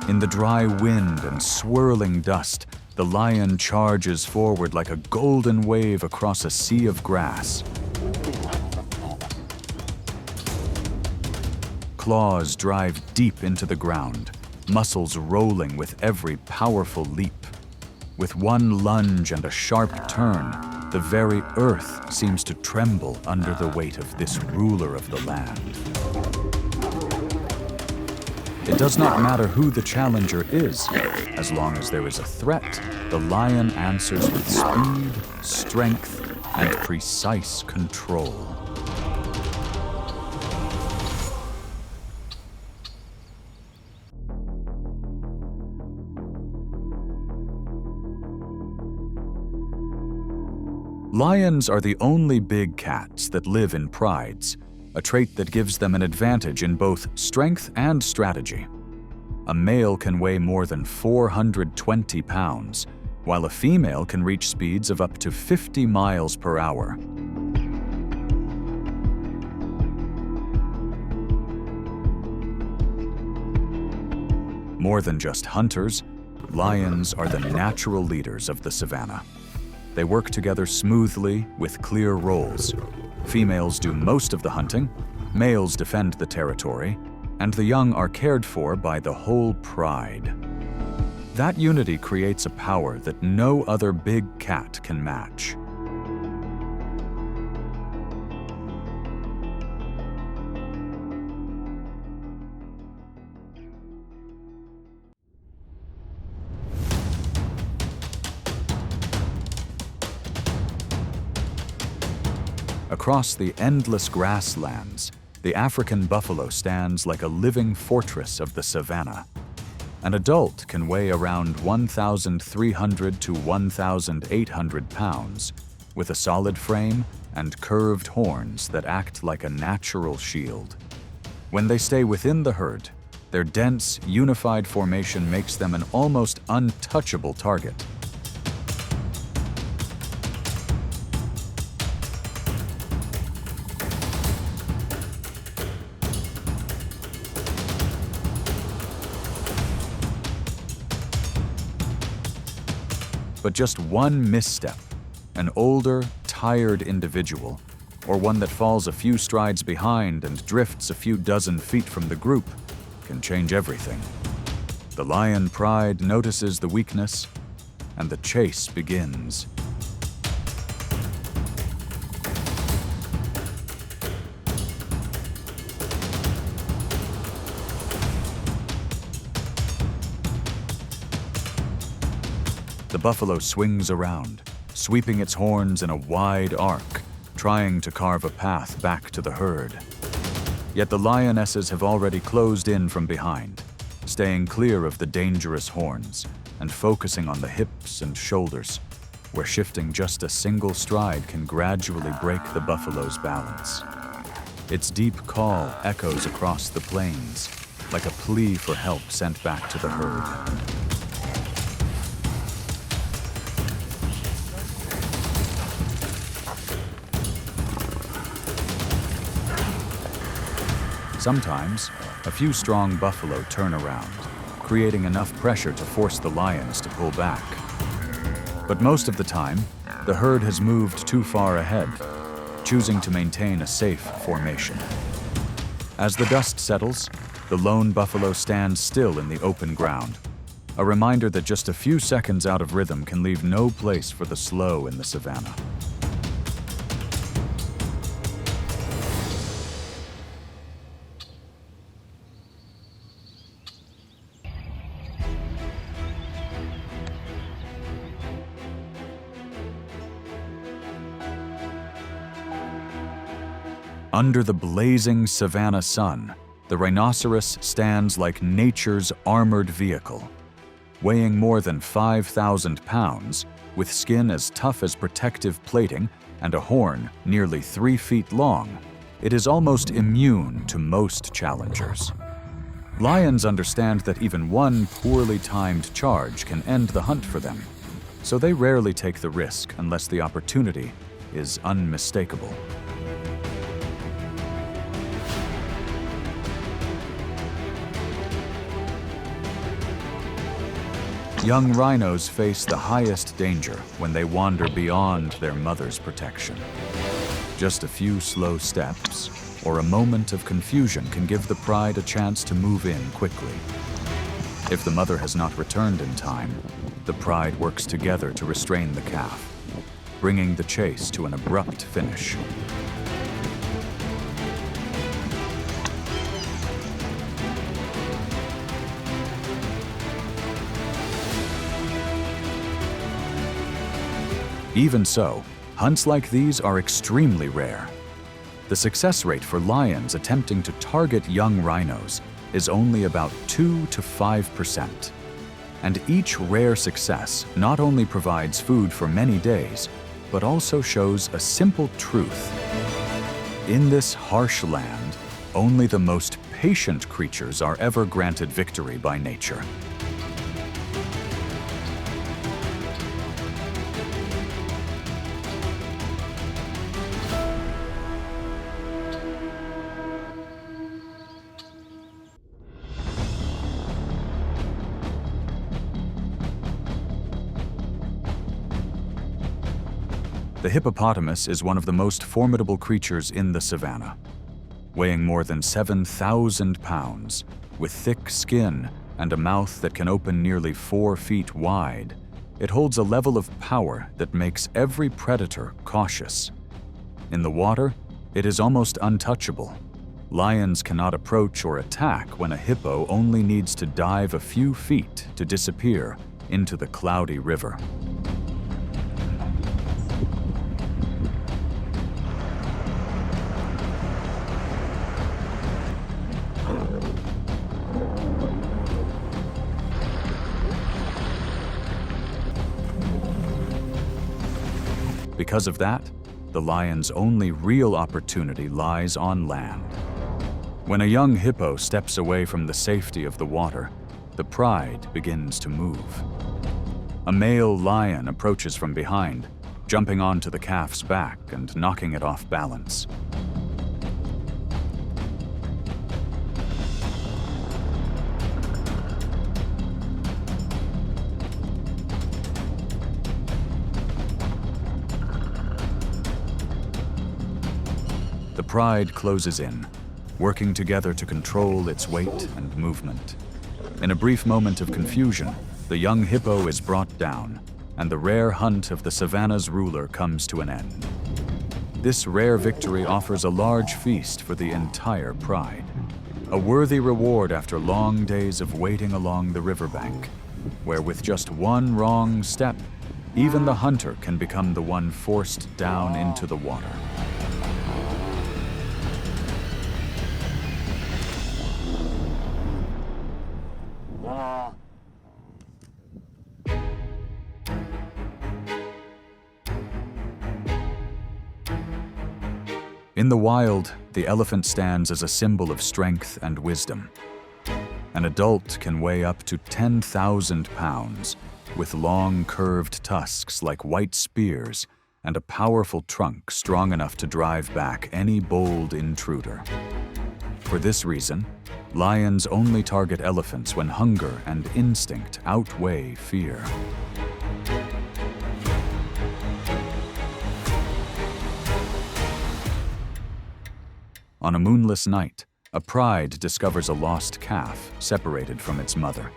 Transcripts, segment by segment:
In the dry wind and swirling dust, the lion charges forward like a golden wave across a sea of grass. Claws drive deep into the ground, muscles rolling with every powerful leap. With one lunge and a sharp turn, the very earth seems to tremble under the weight of this ruler of the land. It does not matter who the challenger is. As long as there is a threat, the lion answers with speed, strength, and precise control. Lions are the only big cats that live in prides, a trait that gives them an advantage in both strength and strategy. A male can weigh more than 420 pounds, while a female can reach speeds of up to 50 miles per hour. More than just hunters, lions are the natural leaders of the savanna. They work together smoothly with clear roles. Females do most of the hunting, males defend the territory, and the young are cared for by the whole pride. That unity creates a power that no other big cat can match. Across the endless grasslands, the African buffalo stands like a living fortress of the savanna. An adult can weigh around 1,300 to 1,800 pounds, with a solid frame and curved horns that act like a natural shield. When they stay within the herd, their dense, unified formation makes them an almost untouchable target. But just one misstep, an older, tired individual, or one that falls a few strides behind and drifts a few dozen feet from the group, can change everything. The lion pride notices the weakness, and the chase begins. The buffalo swings around, sweeping its horns in a wide arc, trying to carve a path back to the herd. Yet the lionesses have already closed in from behind, staying clear of the dangerous horns and focusing on the hips and shoulders, where shifting just a single stride can gradually break the buffalo's balance. Its deep call echoes across the plains, like a plea for help sent back to the herd. Sometimes, a few strong buffalo turn around, creating enough pressure to force the lions to pull back. But most of the time, the herd has moved too far ahead, choosing to maintain a safe formation. As the dust settles, the lone buffalo stands still in the open ground, a reminder that just a few seconds out of rhythm can leave no place for the slow in the savanna. Under the blazing savanna sun, the rhinoceros stands like nature's armored vehicle. Weighing more than 5,000 pounds, with skin as tough as protective plating and a horn nearly 3 feet long, it is almost immune to most challengers. Lions understand that even one poorly timed charge can end the hunt for them, so they rarely take the risk unless the opportunity is unmistakable. Young rhinos face the highest danger when they wander beyond their mother's protection. Just a few slow steps or a moment of confusion can give the pride a chance to move in quickly. If the mother has not returned in time, the pride works together to restrain the calf, bringing the chase to an abrupt finish. Even so, hunts like these are extremely rare. The success rate for lions attempting to target young rhinos is only about 2 to 5%. And each rare success not only provides food for many days, but also shows a simple truth. In this harsh land, only the most patient creatures are ever granted victory by nature. The hippopotamus is one of the most formidable creatures in the savanna. Weighing more than 7,000 pounds, with thick skin and a mouth that can open nearly 4 feet wide, it holds a level of power that makes every predator cautious. In the water, it is almost untouchable. Lions cannot approach or attack when a hippo only needs to dive a few feet to disappear into the cloudy river. Because of that, the lion's only real opportunity lies on land. When a young hippo steps away from the safety of the water, the pride begins to move. A male lion approaches from behind, jumping onto the calf's back and knocking it off balance. The pride closes in, working together to control its weight and movement. In a brief moment of confusion, the young hippo is brought down, and the rare hunt of the savanna's ruler comes to an end. This rare victory offers a large feast for the entire pride, a worthy reward after long days of waiting along the riverbank, where with just one wrong step, even the hunter can become the one forced down into the water. In the wild, the elephant stands as a symbol of strength and wisdom. An adult can weigh up to 10,000 pounds, with long curved tusks like white spears and a powerful trunk strong enough to drive back any bold intruder. For this reason, lions only target elephants when hunger and instinct outweigh fear. On a moonless night, a pride discovers a lost calf separated from its mother.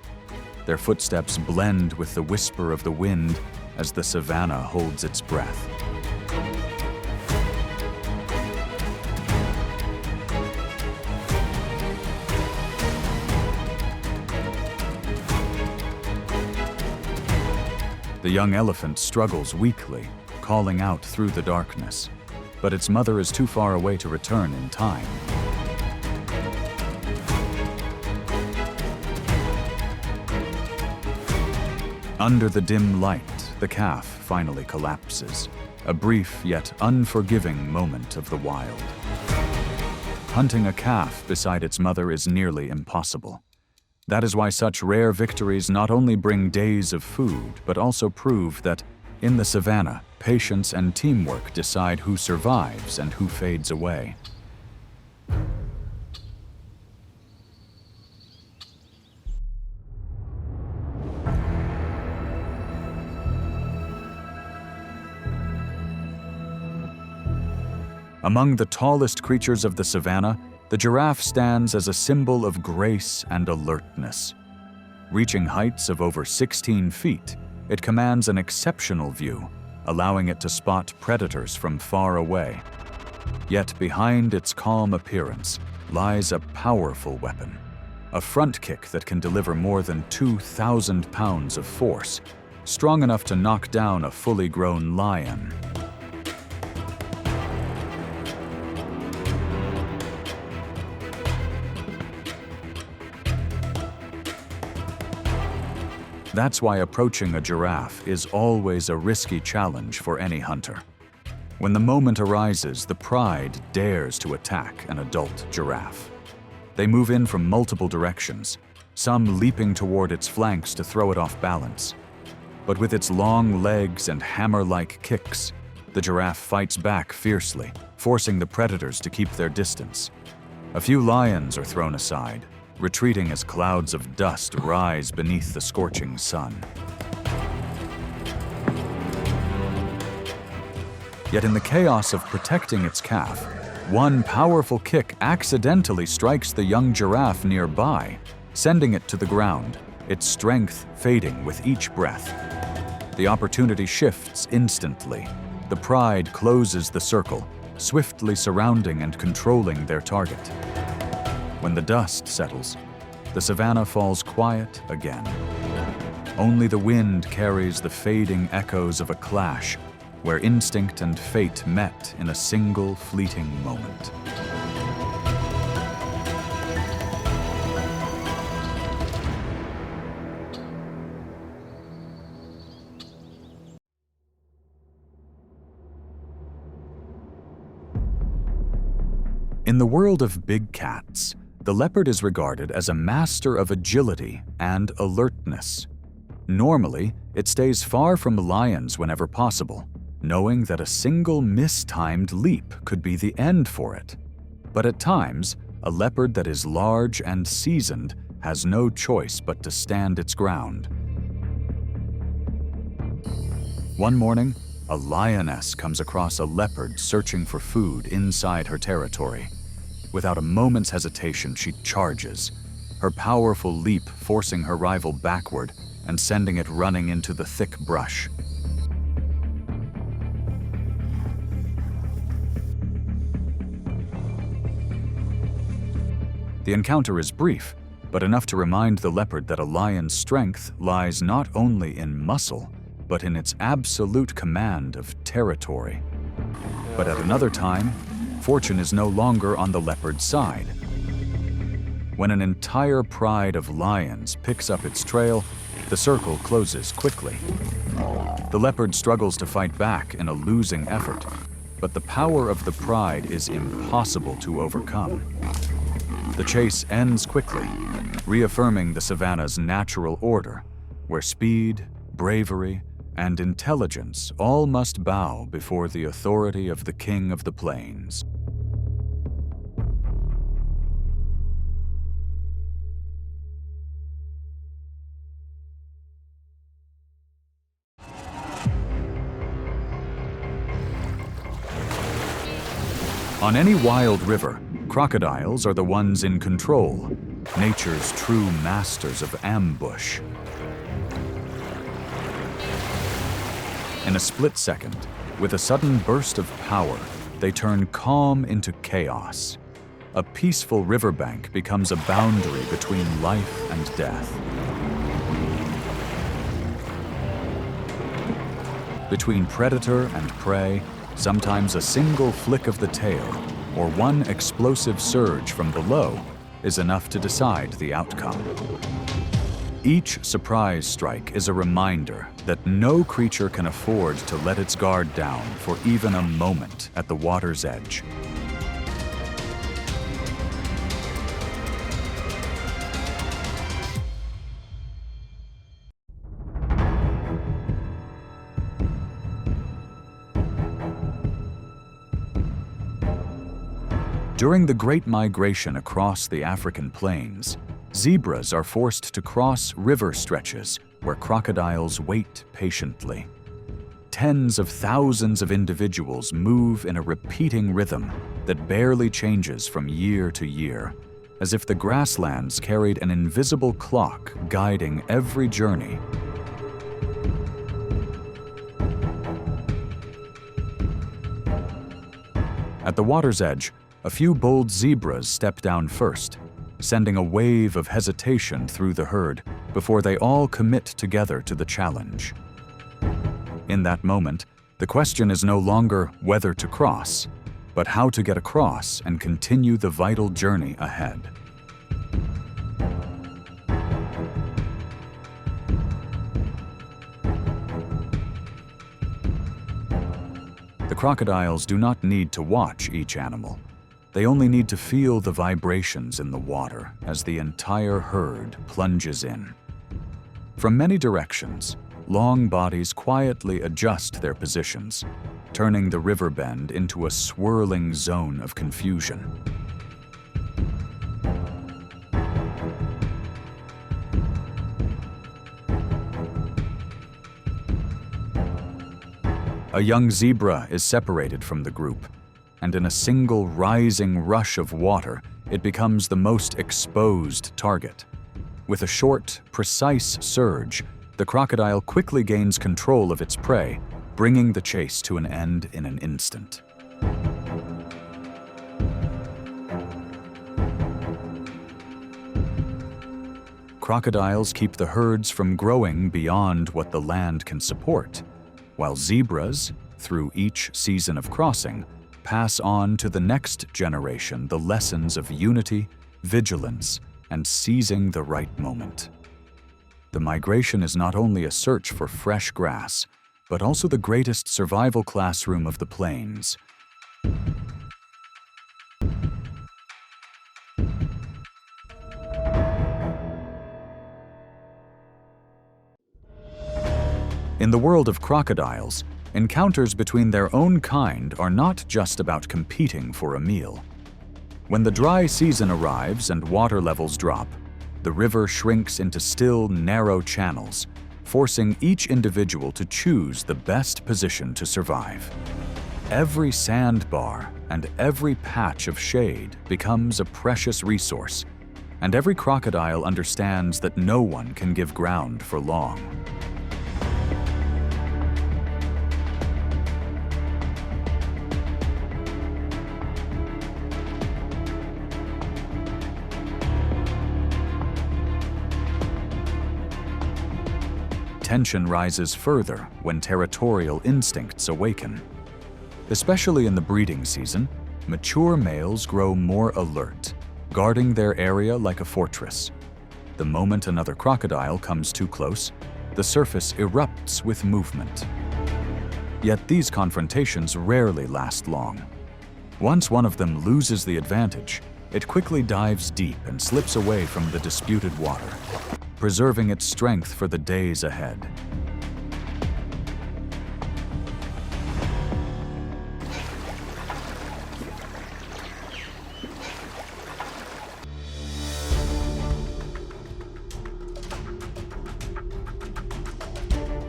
Their footsteps blend with the whisper of the wind as the savanna holds its breath. The young elephant struggles weakly, calling out through the darkness, but its mother is too far away to return in time. Under the dim light, the calf finally collapses, a brief yet unforgiving moment of the wild. Hunting a calf beside its mother is nearly impossible. That is why such rare victories not only bring days of food, but also prove that, in the savanna, patience and teamwork decide who survives and who fades away. Among the tallest creatures of the savanna, the giraffe stands as a symbol of grace and alertness. Reaching heights of over 16 feet, it commands an exceptional view, allowing it to spot predators from far away. Yet behind its calm appearance lies a powerful weapon, a front kick that can deliver more than 2,000 pounds of force, strong enough to knock down a fully grown lion. That's why approaching a giraffe is always a risky challenge for any hunter. When the moment arises, the pride dares to attack an adult giraffe. They move in from multiple directions, some leaping toward its flanks to throw it off balance. But with its long legs and hammer-like kicks, the giraffe fights back fiercely, forcing the predators to keep their distance. A few lions are thrown aside, retreating as clouds of dust rise beneath the scorching sun. Yet in the chaos of protecting its calf, one powerful kick accidentally strikes the young giraffe nearby, sending it to the ground, its strength fading with each breath. The opportunity shifts instantly. The pride closes the circle, swiftly surrounding and controlling their target. When the dust settles, the savanna falls quiet again. Only the wind carries the fading echoes of a clash where instinct and fate met in a single fleeting moment. In the world of big cats, the leopard is regarded as a master of agility and alertness. Normally, it stays far from lions whenever possible, knowing that a single mistimed leap could be the end for it. But at times, a leopard that is large and seasoned has no choice but to stand its ground. One morning, a lioness comes across a leopard searching for food inside her territory. Without a moment's hesitation, she charges, her powerful leap forcing her rival backward and sending it running into the thick brush. The encounter is brief, but enough to remind the leopard that a lion's strength lies not only in muscle, but in its absolute command of territory. But at another time, fortune is no longer on the leopard's side. When an entire pride of lions picks up its trail, the circle closes quickly. The leopard struggles to fight back in a losing effort, but the power of the pride is impossible to overcome. The chase ends quickly, reaffirming the savanna's natural order, where speed, bravery, and intelligence all must bow before the authority of the king of the plains. On any wild river, crocodiles are the ones in control, nature's true masters of ambush. In a split second, with a sudden burst of power, they turn calm into chaos. A peaceful riverbank becomes a boundary between life and death. Between predator and prey, sometimes a single flick of the tail or one explosive surge from below is enough to decide the outcome. Each surprise strike is a reminder that no creature can afford to let its guard down for even a moment at the water's edge. During the Great Migration across the African plains, zebras are forced to cross river stretches where crocodiles wait patiently. tens of thousands of individuals move in a repeating rhythm that barely changes from year to year, as if the grasslands carried an invisible clock guiding every journey. At the water's edge, a few bold zebras step down first, sending a wave of hesitation through the herd before they all commit together to the challenge. In that moment, the question is no longer whether to cross, but how to get across and continue the vital journey ahead. The crocodiles do not need to watch each animal. They only need to feel the vibrations in the water as the entire herd plunges in. From many directions, long bodies quietly adjust their positions, turning the river bend into a swirling zone of confusion. A young zebra is separated from the group, and in a single rising rush of water, it becomes the most exposed target. With a short, precise surge, the crocodile quickly gains control of its prey, bringing the chase to an end in an instant. Crocodiles keep the herds from growing beyond what the land can support, while zebras, through each season of crossing, pass on to the next generation the lessons of unity, vigilance, and seizing the right moment. The migration is not only a search for fresh grass, but also the greatest survival classroom of the plains. In the world of crocodiles, encounters between their own kind are not just about competing for a meal. When the dry season arrives and water levels drop, the river shrinks into still, narrow channels, forcing each individual to choose the best position to survive. Every sandbar and every patch of shade becomes a precious resource, and every crocodile understands that no one can give ground for long. Tension rises further when territorial instincts awaken. Especially in the breeding season, mature males grow more alert, guarding their area like a fortress. The moment another crocodile comes too close, the surface erupts with movement. Yet these confrontations rarely last long. Once one of them loses the advantage, it quickly dives deep and slips away from the disputed water, preserving its strength for the days ahead.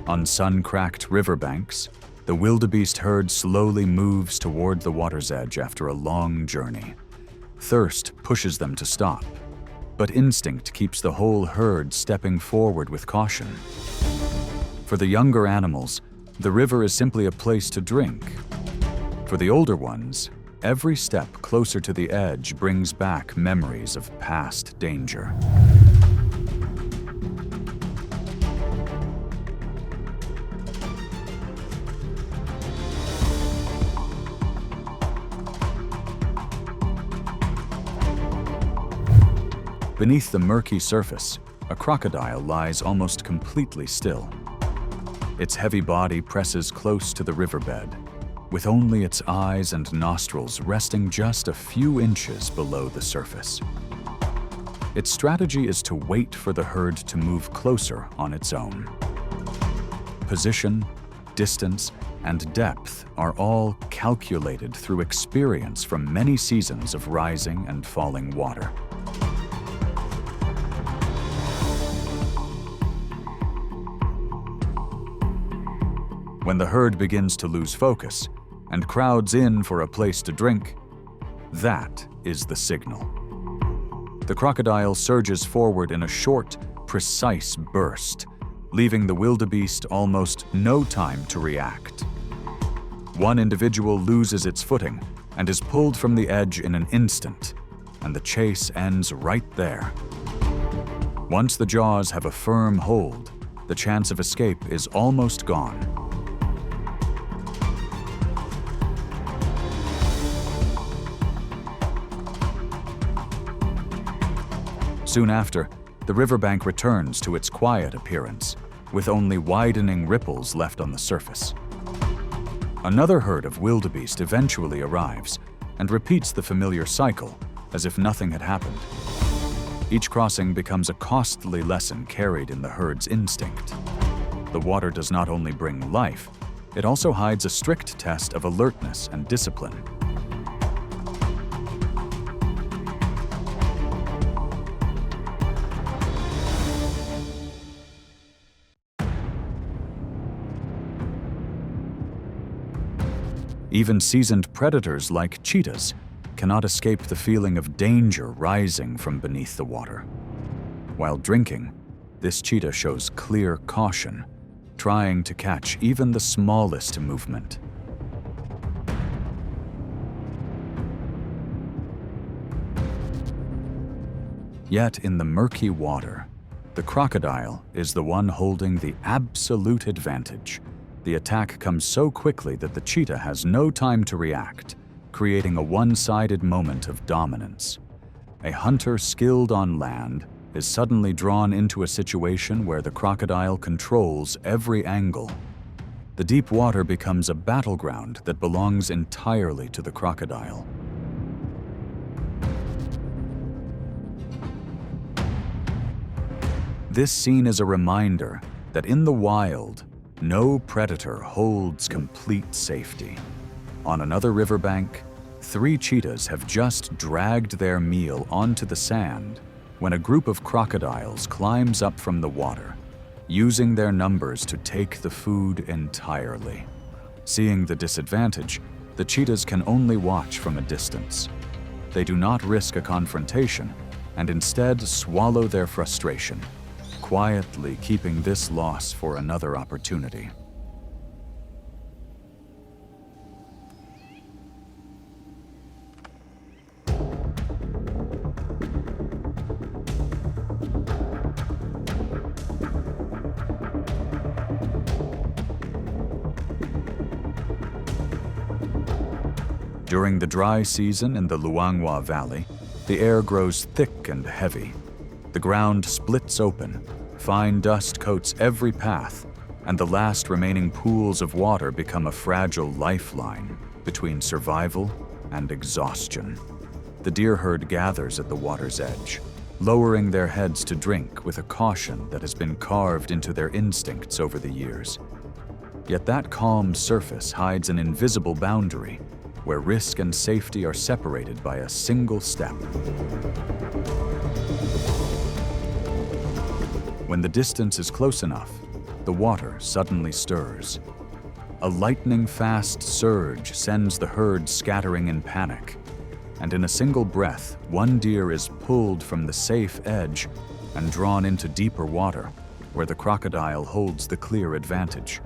On sun-cracked riverbanks, the wildebeest herd slowly moves toward the water's edge after a long journey. Thirst pushes them to stop, but instinct keeps the whole herd stepping forward with caution. For the younger animals, the river is simply a place to drink. For the older ones, every step closer to the edge brings back memories of past danger. Beneath the murky surface, a crocodile lies almost completely still. Its heavy body presses close to the riverbed, with only its eyes and nostrils resting just a few inches below the surface. Its strategy is to wait for the herd to move closer on its own. Position, distance, and depth are all calculated through experience from many seasons of rising and falling water. When the herd begins to lose focus and crowds in for a place to drink, that is the signal. The crocodile surges forward in a short, precise burst, leaving the wildebeest almost no time to react. One individual loses its footing and is pulled from the edge in an instant, and the chase ends right there. Once the jaws have a firm hold, the chance of escape is almost gone. Soon after, the riverbank returns to its quiet appearance, with only widening ripples left on the surface. Another herd of wildebeest eventually arrives and repeats the familiar cycle, as if nothing had happened. Each crossing becomes a costly lesson carried in the herd's instinct. The water does not only bring life, it also hides a strict test of alertness and discipline. Even seasoned predators like cheetahs cannot escape the feeling of danger rising from beneath the water. While drinking, this cheetah shows clear caution, trying to catch even the smallest movement. Yet in the murky water, the crocodile is the one holding the absolute advantage. The attack comes so quickly that the cheetah has no time to react, creating a one-sided moment of dominance. A hunter skilled on land is suddenly drawn into a situation where the crocodile controls every angle. The deep water becomes a battleground that belongs entirely to the crocodile. This scene is a reminder that in the wild, no predator holds complete safety. On another riverbank, 3 cheetahs have just dragged their meal onto the sand when a group of crocodiles climbs up from the water, using their numbers to take the food entirely. Seeing the disadvantage, the cheetahs can only watch from a distance. They do not risk a confrontation and instead swallow their frustration, quietly keeping this loss for another opportunity. During the dry season in the Luangwa Valley, the air grows thick and heavy. The ground splits open, fine dust coats every path, and the last remaining pools of water become a fragile lifeline between survival and exhaustion. The deer herd gathers at the water's edge, lowering their heads to drink with a caution that has been carved into their instincts over the years. Yet that calm surface hides an invisible boundary where risk and safety are separated by a single step. When the distance is close enough, the water suddenly stirs. A lightning-fast surge sends the herd scattering in panic, and in a single breath, one deer is pulled from the safe edge and drawn into deeper water, where the crocodile holds the clear advantage.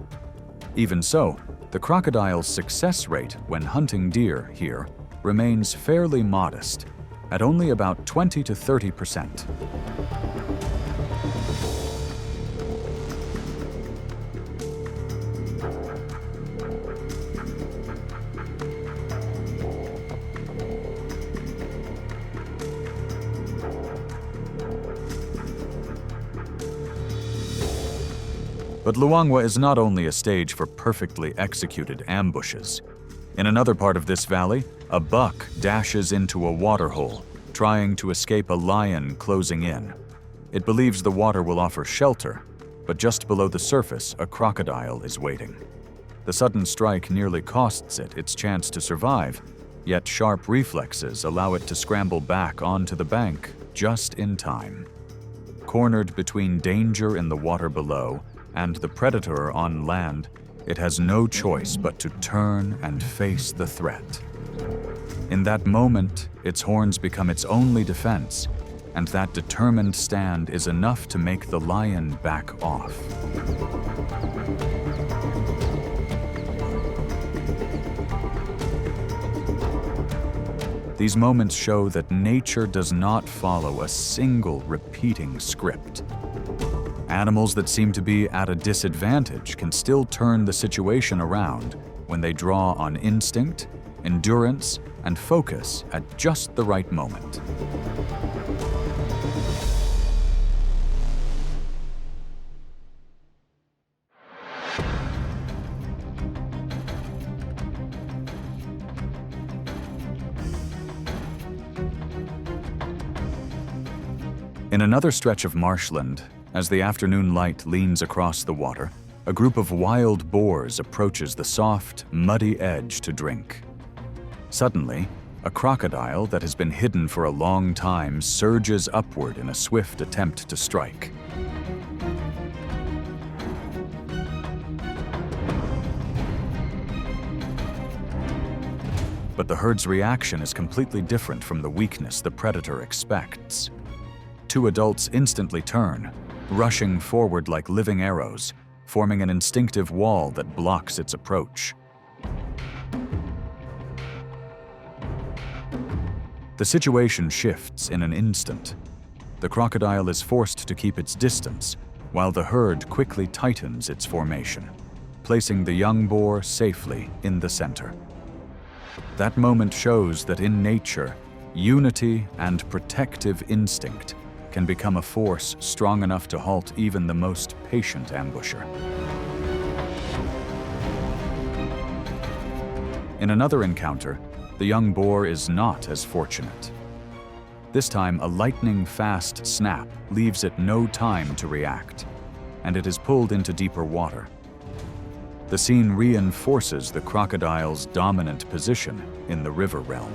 Even so, the crocodile's success rate when hunting deer here remains fairly modest, at only about 20 to 30%. But Luangwa is not only a stage for perfectly executed ambushes. In another part of this valley, a buck dashes into a waterhole, trying to escape a lion closing in. It believes the water will offer shelter, but just below the surface, a crocodile is waiting. The sudden strike nearly costs it its chance to survive, yet sharp reflexes allow it to scramble back onto the bank just in time. Cornered between danger in the water below and the predator on land, it has no choice but to turn and face the threat. In that moment, its horns become its only defense, and that determined stand is enough to make the lion back off. These moments show that nature does not follow a single repeating script. Animals that seem to be at a disadvantage can still turn the situation around when they draw on instinct, endurance, and focus at just the right moment. In another stretch of marshland, as the afternoon light leans across the water, a group of wild boars approaches the soft, muddy edge to drink. Suddenly, a crocodile that has been hidden for a long time surges upward in a swift attempt to strike. But the herd's reaction is completely different from the weakness the predator expects. Two adults instantly turn, rushing forward like living arrows, forming an instinctive wall that blocks its approach. The situation shifts in an instant. The crocodile is forced to keep its distance, while the herd quickly tightens its formation, placing the young boar safely in the center. That moment shows that in nature, unity and protective instinct can become a force strong enough to halt even the most patient ambusher. In another encounter, the young boar is not as fortunate. This time, a lightning-fast snap leaves it no time to react, and it is pulled into deeper water. The scene reinforces the crocodile's dominant position in the river realm.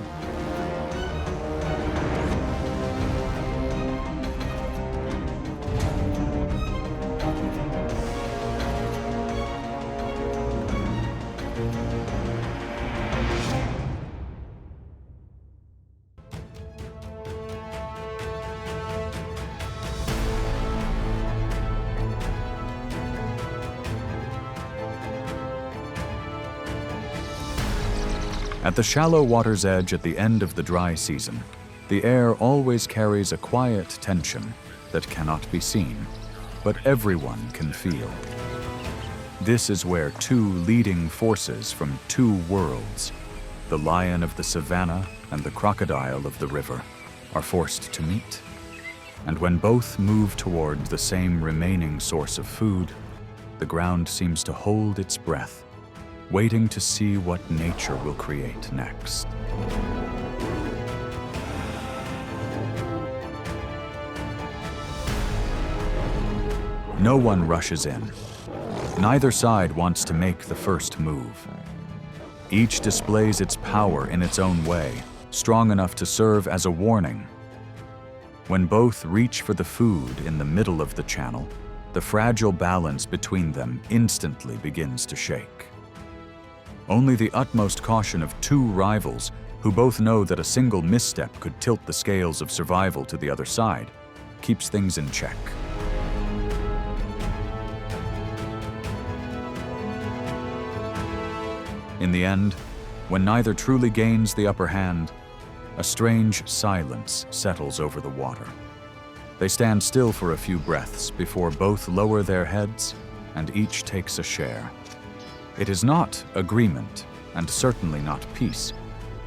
At the shallow water's edge at the end of the dry season, the air always carries a quiet tension that cannot be seen, but everyone can feel. This is where two leading forces from two worlds, the lion of the savanna and the crocodile of the river, are forced to meet. And when both move toward the same remaining source of food, the ground seems to hold its breath, waiting to see what nature will create next. No one rushes in. Neither side wants to make the first move. Each displays its power in its own way, strong enough to serve as a warning. When both reach for the food in the middle of the channel, the fragile balance between them instantly begins to shake. Only the utmost caution of two rivals, who both know that a single misstep could tilt the scales of survival to the other side, keeps things in check. In the end, when neither truly gains the upper hand, a strange silence settles over the water. They stand still for a few breaths before both lower their heads and each takes a share. It is not agreement, and certainly not peace,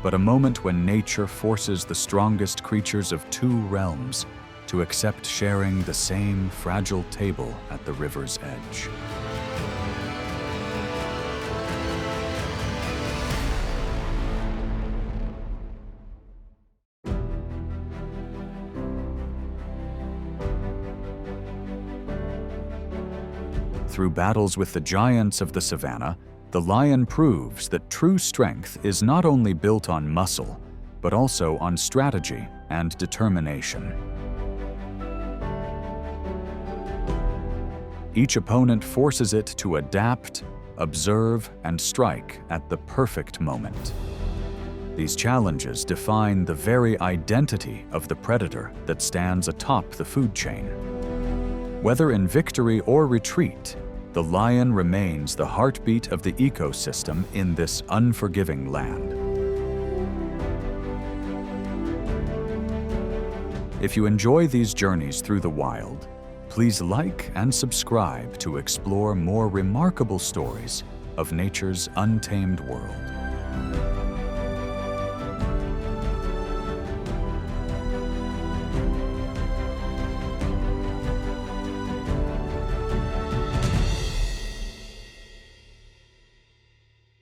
but a moment when nature forces the strongest creatures of two realms to accept sharing the same fragile table at the river's edge. Through battles with the giants of the savanna, the lion proves that true strength is not only built on muscle, but also on strategy and determination. Each opponent forces it to adapt, observe, and strike at the perfect moment. These challenges define the very identity of the predator that stands atop the food chain. Whether in victory or retreat, the lion remains the heartbeat of the ecosystem in this unforgiving land. If you enjoy these journeys through the wild, please like and subscribe to explore more remarkable stories of nature's untamed world.